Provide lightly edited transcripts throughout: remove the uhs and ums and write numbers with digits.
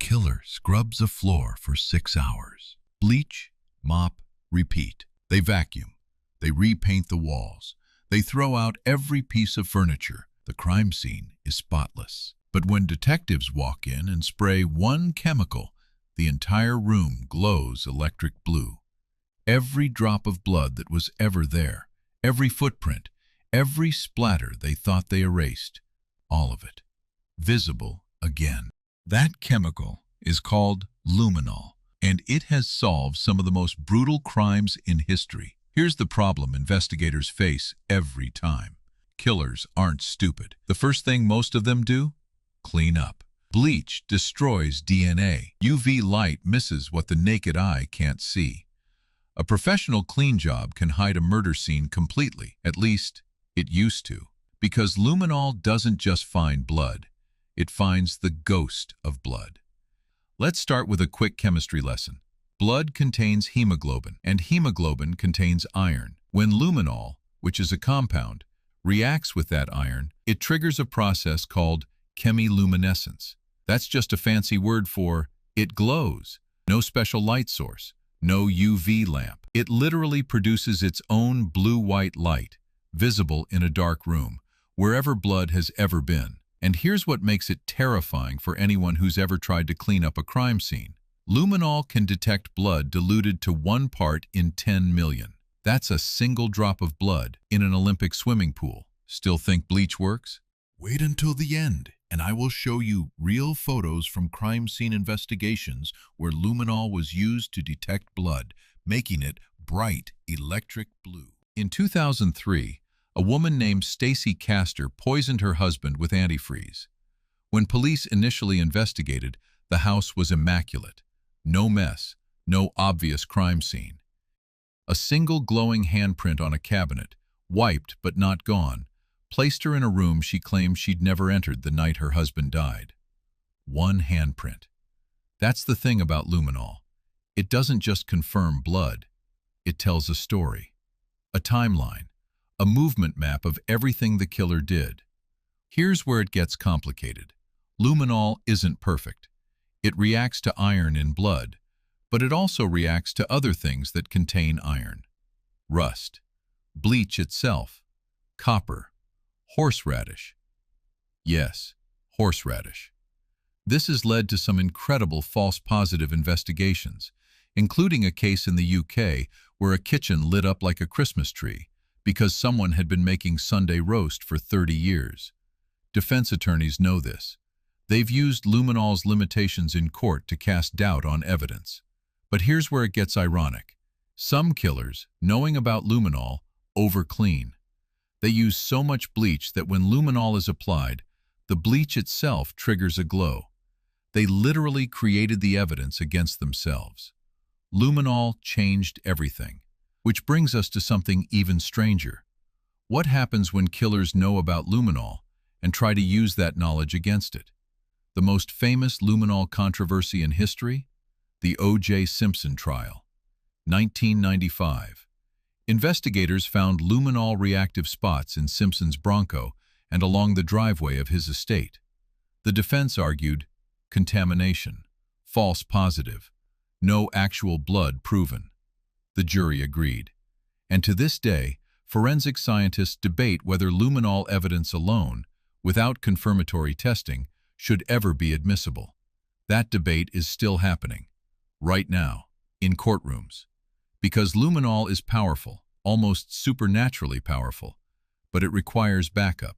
killer scrubs a floor for 6 hours. Bleach, mop, repeat. They vacuum. They repaint the walls. They throw out every piece of furniture. The crime scene is spotless. But when detectives walk in and spray one chemical, the entire room glows electric blue. Every drop of blood that was ever there, every footprint, every splatter they thought they erased, all of it, visible again. That chemical is called luminol, and it has solved some of the most brutal crimes in history. Here's the problem investigators face every time. Killers aren't stupid. The first thing most of them do? Clean up. Bleach destroys DNA. UV light misses what the naked eye can't see. A professional clean job can hide a murder scene completely, at least it used to, because luminol doesn't just find blood, it finds the ghost of blood. Let's start with a quick chemistry lesson. Blood contains hemoglobin, and hemoglobin contains iron. When luminol, which is a compound, reacts with that iron, it triggers a process called chemiluminescence. That's just a fancy word for it glows. No special light source, no UV lamp. It literally produces its own blue-white light, visible in a dark room, wherever blood has ever been. And here's what makes it terrifying for anyone who's ever tried to clean up a crime scene. Luminol can detect blood diluted to 1 part in 10 million. That's a single drop of blood in an Olympic swimming pool. Still think bleach works? Wait until the end, and I will show you real photos from crime scene investigations where luminol was used to detect blood, making it bright electric blue. In 2003, a woman named Stacy Castor poisoned her husband with antifreeze. When police initially investigated, the house was immaculate. No mess, no obvious crime scene. A single glowing handprint on a cabinet, wiped but not gone, placed her in a room she claimed she'd never entered the night her husband died. One handprint. That's the thing about luminol. It doesn't just confirm blood. It tells a story, a timeline, a movement map of everything the killer did. Here's where it gets complicated. Luminol isn't perfect. It reacts to iron in blood, but it also reacts to other things that contain iron. Rust, bleach itself, copper, horseradish. Yes, horseradish. This has led to some incredible false positive investigations, including a case in the UK where a kitchen lit up like a Christmas tree because someone had been making Sunday roast for 30 years. Defense attorneys know this. They've used luminol's limitations in court to cast doubt on evidence. But here's where it gets ironic. Some killers, knowing about luminol, overclean. They use so much bleach that when luminol is applied, the bleach itself triggers a glow. They literally created the evidence against themselves. Luminol changed everything. Which brings us to something even stranger. What happens when killers know about luminol and try to use that knowledge against it? The most famous luminol controversy in history? The O.J. Simpson trial. 1995. Investigators found luminol reactive spots in Simpson's Bronco and along the driveway of his estate. The defense argued, contamination, false positive, no actual blood proven. The jury agreed. And to this day, forensic scientists debate whether luminol evidence alone, without confirmatory testing, should ever be admissible. That debate is still happening, right now, in courtrooms. Because luminol is powerful, almost supernaturally powerful, but it requires backup.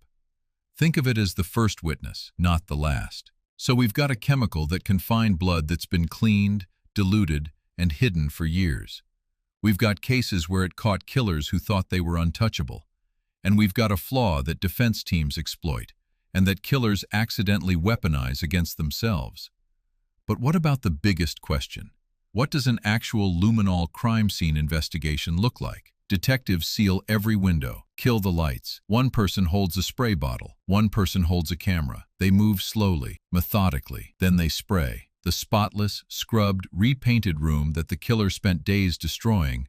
Think of it as the first witness, not the last. So we've got a chemical that can find blood that's been cleaned, diluted, and hidden for years. We've got cases where it caught killers who thought they were untouchable. And we've got a flaw that defense teams exploit, and that killers accidentally weaponize against themselves. But what about the biggest question? What does an actual luminol crime scene investigation look like? Detectives seal every window, kill the lights. One person holds a spray bottle. One person holds a camera. They move slowly, methodically. Then they spray. The spotless, scrubbed, repainted room that the killer spent days destroying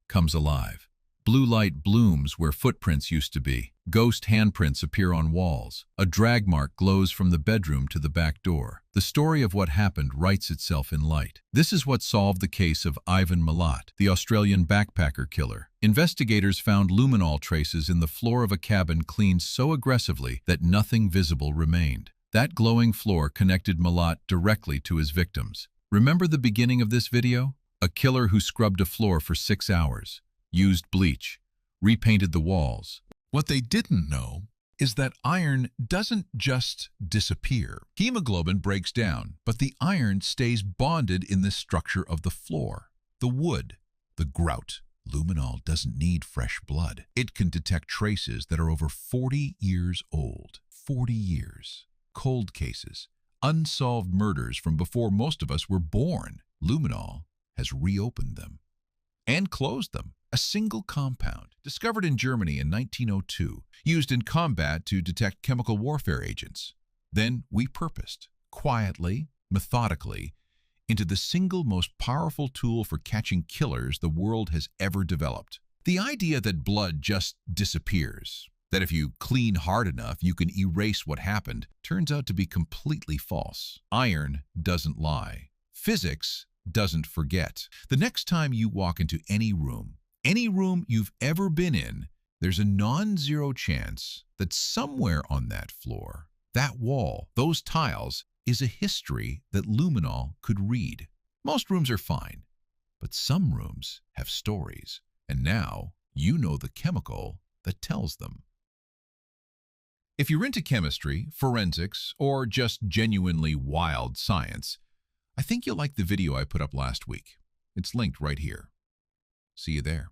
comes alive. Blue light blooms where footprints used to be. Ghost handprints appear on walls. A drag mark glows from the bedroom to the back door. The story of what happened writes itself in light. This is what solved the case of Ivan Milat, the Australian backpacker killer. Investigators found luminol traces in the floor of a cabin cleaned so aggressively that nothing visible remained. That glowing floor connected Milat directly to his victims. Remember the beginning of this video? A killer who scrubbed a floor for 6 hours, used bleach, repainted the walls. What they didn't know is that iron doesn't just disappear. Hemoglobin breaks down, but the iron stays bonded in the structure of the floor, the wood, the grout. Luminol doesn't need fresh blood. It can detect traces that are over 40 years old. 40 years. Cold cases, unsolved murders from before most of us were born. Luminol has reopened them and closed them. A single compound, discovered in Germany in 1902, used in combat to detect chemical warfare agents. Then repurposed, quietly, methodically, into the single most powerful tool for catching killers the world has ever developed. The idea that blood just disappears, that if you clean hard enough you can erase what happened, turns out to be completely false. Iron doesn't lie. Physics doesn't forget. The next time you walk into any room you've ever been in, there's a non-zero chance that somewhere on that floor, that wall, those tiles, is a history that luminol could read. Most rooms are fine, but some rooms have stories, and now you know the chemical that tells them. If you're into chemistry, forensics, or just genuinely wild science, I think you'll like the video I put up last week. It's linked right here. See you there.